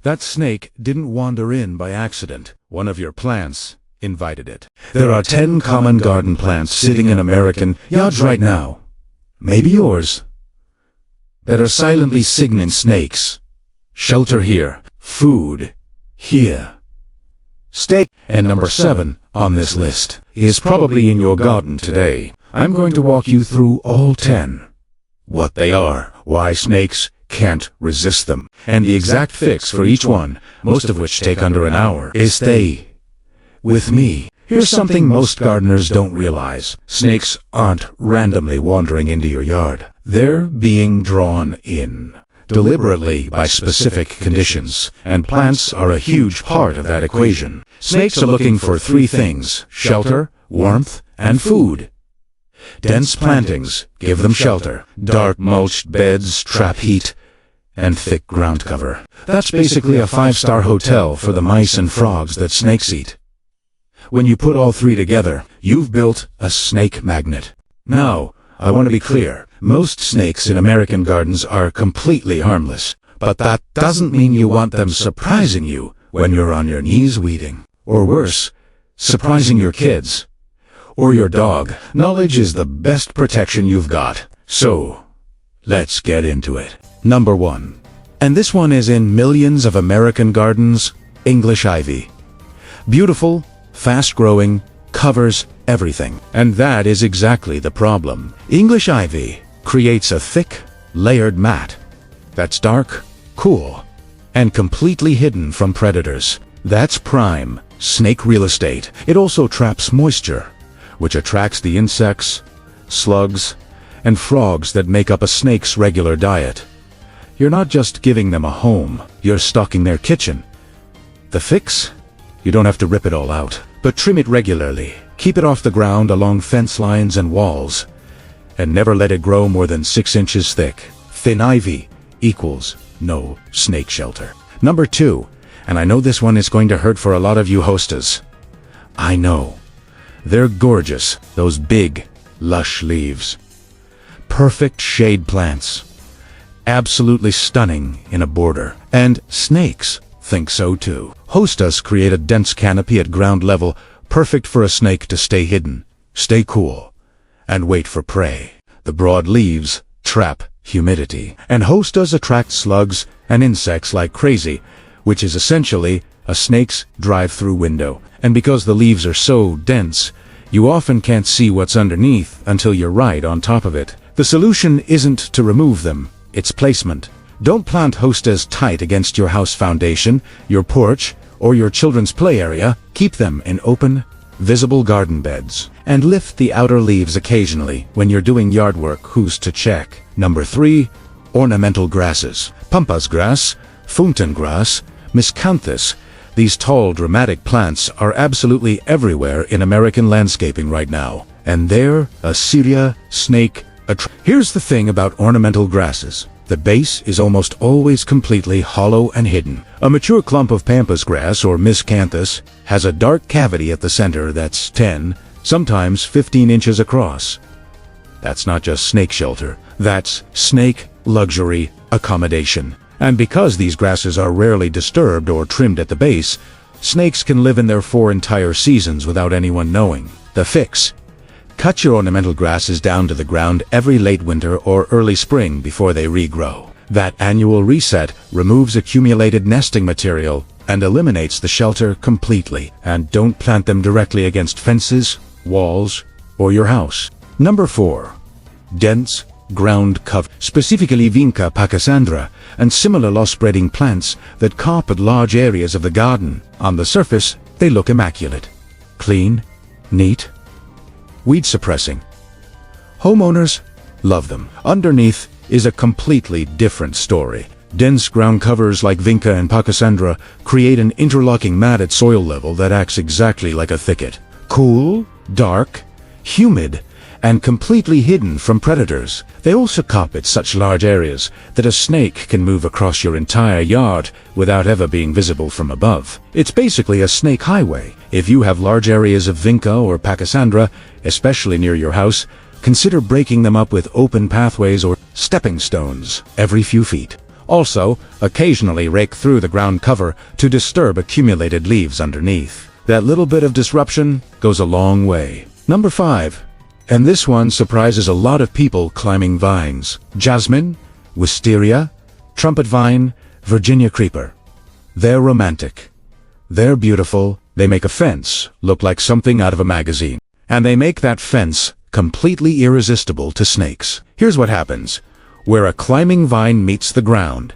That snake didn't wander in by accident. One of your plants invited it. There are 10 common garden plants sitting in American yards right now, maybe yours, that are silently signaling snakes. Shelter here, food here, steak. And number 7 on this list is probably in your garden today. I'm going to walk you through all 10. What they are, why snakes can't resist them, and the exact fix for each one, most of which take under an hour. Stay with me. Here's something most gardeners don't realize. Snakes aren't randomly wandering into your yard. They're being drawn in deliberately by specific conditions, and plants are a huge part of that equation. Snakes are looking for 3 things: shelter, warmth, and food. Dense plantings give them shelter. Dark mulched beds trap heat, and thick ground cover. That's basically a 5-star hotel for the mice and frogs that snakes eat. When you put all 3 together, you've built a snake magnet. Now, I want to be clear. Most snakes in American gardens are completely harmless, but that doesn't mean you want them surprising you when you're on your knees weeding. Or worse, surprising your kids or your dog. Knowledge is the best protection you've got. So, let's get into it. Number 1. And this one is in millions of American gardens: English ivy. Beautiful, fast-growing, covers everything. And that is exactly the problem. English ivy creates a thick, layered mat that's dark, cool, and completely hidden from predators. That's prime snake real estate. It also traps moisture, which attracts the insects, slugs, and frogs that make up a snake's regular diet. You're not just giving them a home, you're stocking their kitchen. The fix? You don't have to rip it all out, but trim it regularly. Keep it off the ground along fence lines and walls, and never let it grow more than 6 inches thick. Thin ivy equals no snake shelter. Number 2, and I know this one is going to hurt for a lot of you hostas. I know. They're gorgeous, those big, lush leaves. Perfect shade plants. Absolutely stunning in a border. And snakes think so too. Hostas create a dense canopy at ground level, perfect for a snake to stay hidden, stay cool, and wait for prey. The broad leaves trap humidity, and hostas attract slugs and insects like crazy, which is essentially a snake's drive-through window. And because the leaves are so dense, you often can't see what's underneath until you're right on top of it. The solution isn't to remove them, it's placement. Don't plant hostas tight against your house foundation, your porch, or your children's play area. Keep them in open, visible garden beds. And lift the outer leaves occasionally when you're doing yard work. Who's to check? Number 3, ornamental grasses. Pampas grass, fountain grass, miscanthus. These tall, dramatic plants are absolutely everywhere in American landscaping right now. And they're a Syria snake. Here's the thing about ornamental grasses. The base is almost always completely hollow and hidden. A mature clump of pampas grass or miscanthus has a dark cavity at the center that's 10, sometimes 15 inches across. That's not just snake shelter. That's snake luxury accommodation. And because these grasses are rarely disturbed or trimmed at the base, snakes can live in there for entire seasons without anyone knowing. The fix: cut your ornamental grasses down to the ground every late winter or early spring before they regrow. That annual reset removes accumulated nesting material and eliminates the shelter completely. And don't plant them directly against fences, walls, or your house. Number 4. Dense ground cover, specifically Vinca, Pachysandra, and similar low-spreading plants that carpet large areas of the garden. On the surface, they look immaculate. Clean, neat, weed suppressing. Homeowners love them. Underneath is a completely different story. Dense ground covers like Vinca and Pachysandra create an interlocking mat at soil level that acts exactly like a thicket. Cool, dark, humid, and completely hidden from predators. They also carpet such large areas that a snake can move across your entire yard without ever being visible from above. It's basically a snake highway. If you have large areas of Vinca or Pachysandra, especially near your house, consider breaking them up with open pathways or stepping stones every few feet. Also, occasionally rake through the ground cover to disturb accumulated leaves underneath. That little bit of disruption goes a long way. Number 5. And this one surprises a lot of people climbing vines. Jasmine, wisteria, trumpet vine, Virginia creeper. They're romantic. They're beautiful. They make a fence look like something out of a magazine. And they make that fence completely irresistible to snakes. Here's what happens. Where a climbing vine meets the ground,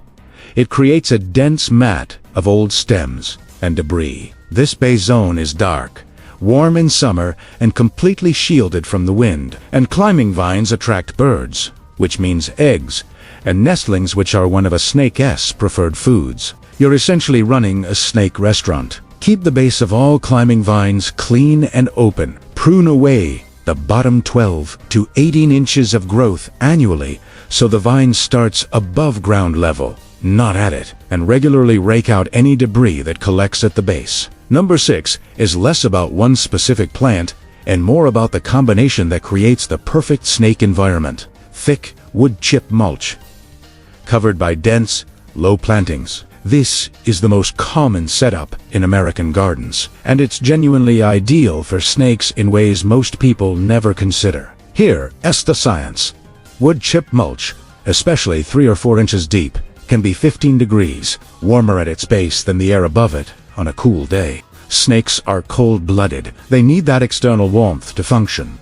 it creates a dense mat of old stems and debris. This base zone is dark, warm in summer, and completely shielded from the wind. And climbing vines attract birds, which means eggs, and nestlings, which are one of a snake's preferred foods. You're essentially running a snake restaurant. Keep the base of all climbing vines clean and open. Prune away the bottom 12 to 18 inches of growth annually so the vine starts above ground level, not at it, and regularly rake out any debris that collects at the base. Number 6 is less about one specific plant and more about the combination that creates the perfect snake environment. Thick wood chip mulch, covered by dense, low plantings. This is the most common setup in American gardens, and it's genuinely ideal for snakes in ways most people never consider. Here is the science. Wood chip mulch, especially 3 or 4 inches deep, can be 15 degrees warmer at its base than the air above it on a cool day. Snakes are cold-blooded. They need that external warmth to function.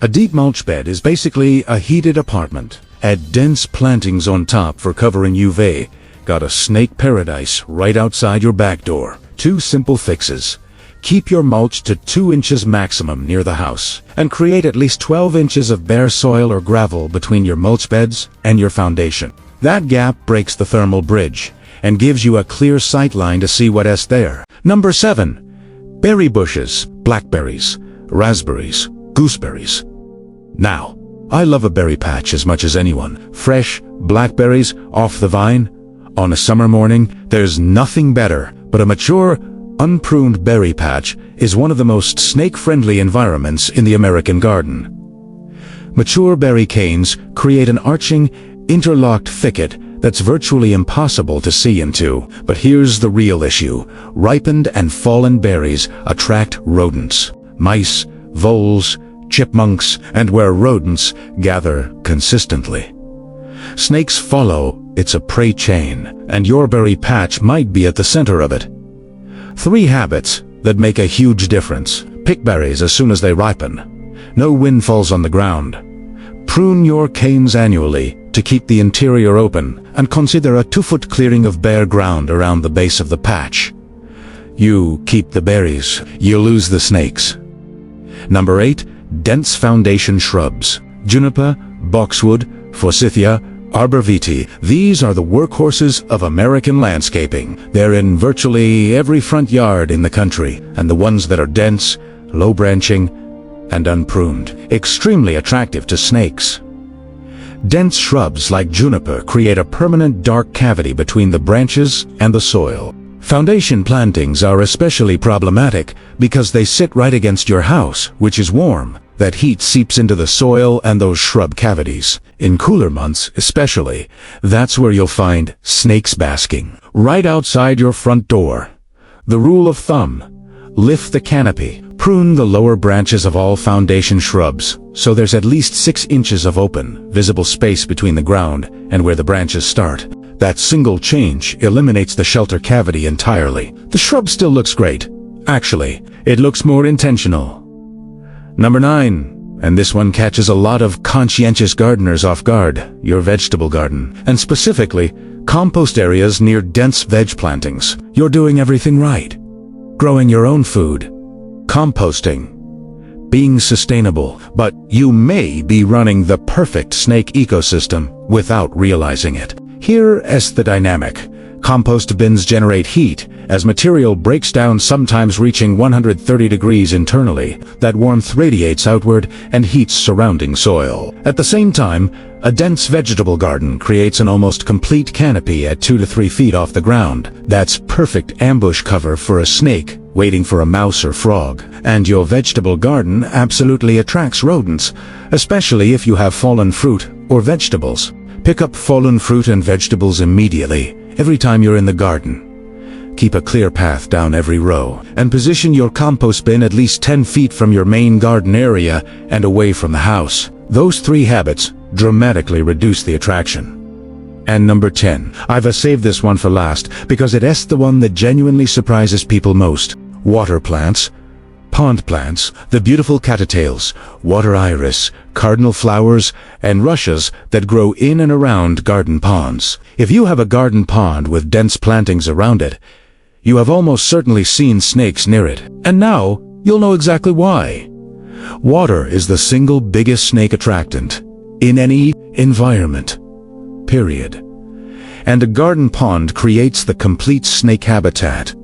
A deep mulch bed is basically a heated apartment. Add dense plantings on top for covering UV. Got a snake paradise right outside your back door. 2 simple fixes. Keep your mulch to 2 inches maximum near the house, and create at least 12 inches of bare soil or gravel between your mulch beds and your foundation. That gap breaks the thermal bridge and gives you a clear sight line to see what is there. Number 7. Berry bushes, blackberries, raspberries, gooseberries. Now, I love a berry patch as much as anyone. Fresh blackberries off the vine. On a summer morning, there's nothing better, but a mature, unpruned berry patch is one of the most snake-friendly environments in the American garden. Mature berry canes create an arching, interlocked thicket that's virtually impossible to see into. But here's the real issue. Ripened and fallen berries attract rodents, mice, voles, chipmunks, and where rodents gather consistently, snakes follow. It's a prey chain, and your berry patch might be at the center of it. 3 habits that make a huge difference. Pick berries as soon as they ripen. No wind falls on the ground. Prune your canes annually to keep the interior open, and consider a 2-foot clearing of bare ground around the base of the patch. You keep the berries, you lose the snakes. Number 8. Dense foundation shrubs. Juniper, boxwood, forsythia, arbor vitae. These are the workhorses of American landscaping. They're in virtually every front yard in the country, and the ones that are dense, low-branching, and unpruned, extremely attractive to snakes. Dense shrubs like juniper create a permanent dark cavity between the branches and the soil. Foundation plantings are especially problematic because they sit right against your house, which is warm. That heat seeps into the soil and those shrub cavities. In cooler months especially, that's where you'll find snakes basking. Right outside your front door. The rule of thumb: lift the canopy. Prune the lower branches of all foundation shrubs, so there's at least 6 inches of open, visible space between the ground and where the branches start. That single change eliminates the shelter cavity entirely. The shrub still looks great. Actually, it looks more intentional. Number 9, and this one catches a lot of conscientious gardeners off guard, your vegetable garden, and specifically, compost areas near dense veg plantings. You're doing everything right. Growing your own food, composting, being sustainable, but you may be running the perfect snake ecosystem without realizing it. Here is the dynamic. Compost bins generate heat as material breaks down, sometimes reaching 130 degrees internally. That warmth radiates outward and heats surrounding soil. At the same time, a dense vegetable garden creates an almost complete canopy at 2 to 3 feet off the ground. That's perfect ambush cover for a snake waiting for a mouse or frog. And your vegetable garden absolutely attracts rodents, especially if you have fallen fruit or vegetables. Pick up fallen fruit and vegetables immediately, every time you're in the garden. Keep a clear path down every row, and position your compost bin at least 10 feet from your main garden area and away from the house. Those 3 habits dramatically reduce the attraction. And number 10, I've saved this one for last because it's the one that genuinely surprises people most. Water plants, pond plants, the beautiful cattails, water iris, cardinal flowers, and rushes that grow in and around garden ponds. If you have a garden pond with dense plantings around it, you have almost certainly seen snakes near it. And now, you'll know exactly why. Water is the single biggest snake attractant in any environment. Period. And a garden pond creates the complete snake habitat.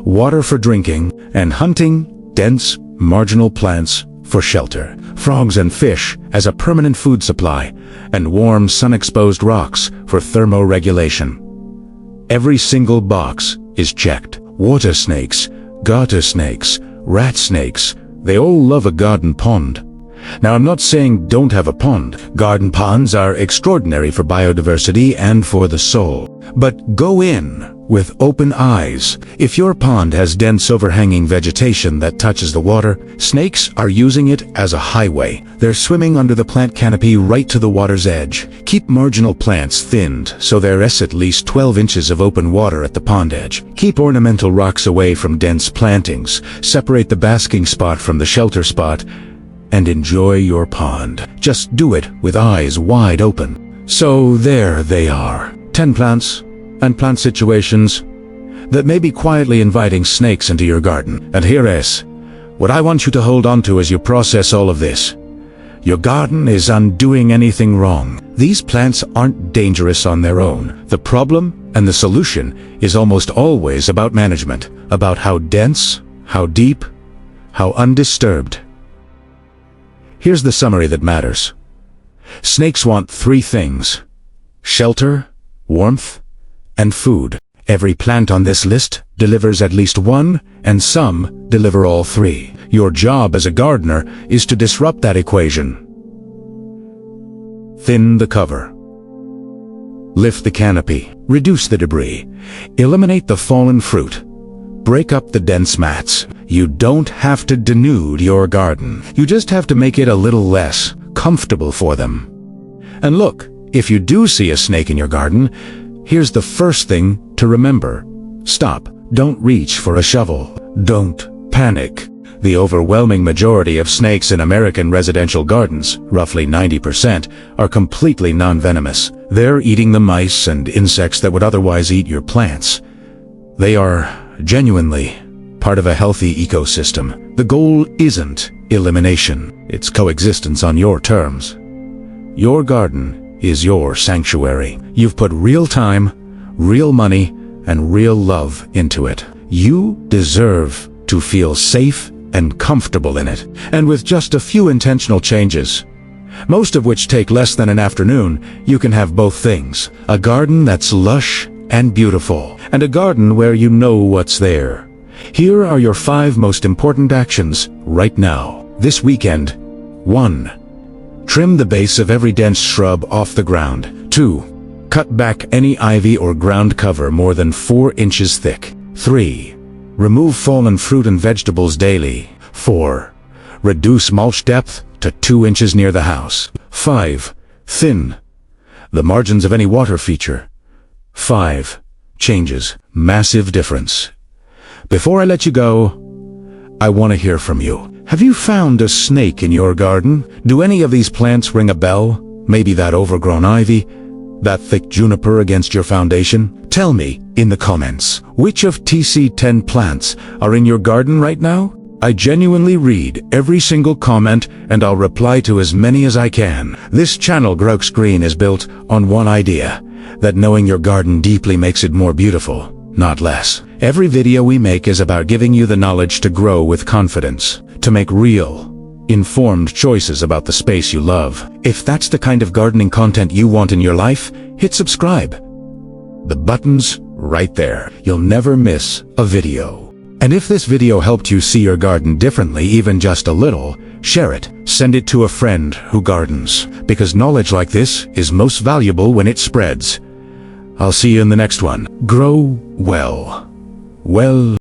Water for drinking and hunting, dense, marginal plants for shelter, frogs and fish as a permanent food supply, and warm, sun-exposed rocks for thermoregulation. Every single box is checked. Water snakes, garter snakes, rat snakes, they all love a garden pond. Now, I'm not saying don't have a pond. Garden ponds are extraordinary for biodiversity and for the soul. But go in with open eyes. If your pond has dense overhanging vegetation that touches the water, snakes are using it as a highway. They're swimming under the plant canopy right to the water's edge. Keep marginal plants thinned so there's at least 12 inches of open water at the pond edge. Keep ornamental rocks away from dense plantings. Separate the basking spot from the shelter spot, and enjoy your pond. Just do it with eyes wide open. So there they are. 10 plants and plant situations that may be quietly inviting snakes into your garden. And here is what I want you to hold on to as you process all of this. Your garden isn't doing anything wrong. These plants aren't dangerous on their own. The problem and the solution is almost always about management, about how dense, how deep, how undisturbed. Here's the summary that matters. Snakes want 3 things: shelter, warmth, and food. Every plant on this list delivers at least one, and some deliver all 3. Your job as a gardener is to disrupt that equation. Thin the cover. Lift the canopy. Reduce the debris. Eliminate the fallen fruit. Break up the dense mats. You don't have to denude your garden. You just have to make it a little less comfortable for them. And look, if you do see a snake in your garden, here's the first thing to remember. Stop. Don't reach for a shovel. Don't panic. The overwhelming majority of snakes in American residential gardens, roughly 90%, are completely non-venomous. They're eating the mice and insects that would otherwise eat your plants. They are genuinely part of a healthy ecosystem. The goal isn't elimination. It's coexistence on your terms. Your garden is your sanctuary. You've put real time, real money, and real love into it. You deserve to feel safe and comfortable in it. And with just a few intentional changes, most of which take less than an afternoon, you can have both things. A garden that's lush and beautiful, and a garden where you know what's there. Here are your 5 most important actions right now. This weekend. 1. Trim the base of every dense shrub off the ground. 2. Cut back any ivy or ground cover more than 4 inches thick. 3. Remove fallen fruit and vegetables daily. 4. Reduce mulch depth to 2 inches near the house. 5. Thin the margins of any water feature. 5. Changes. Massive difference. Before I let you go, I want to hear from you. Have you found a snake in your garden? Do any of these plants ring a bell? Maybe that overgrown ivy? That thick juniper against your foundation? Tell me in the comments, which of TC10 plants are in your garden right now? I genuinely read every single comment, and I'll reply to as many as I can. This channel, GROWX Green, is built on one idea: that knowing your garden deeply makes it more beautiful, not less. Every video we make is about giving you the knowledge to grow with confidence, to make real, informed choices about the space you love. If that's the kind of gardening content you want in your life, hit subscribe. The button's right there. You'll never miss a video. And if this video helped you see your garden differently, even just a little, share it. Send it to a friend who gardens, because knowledge like this is most valuable when it spreads. I'll see you in the next one. Grow well.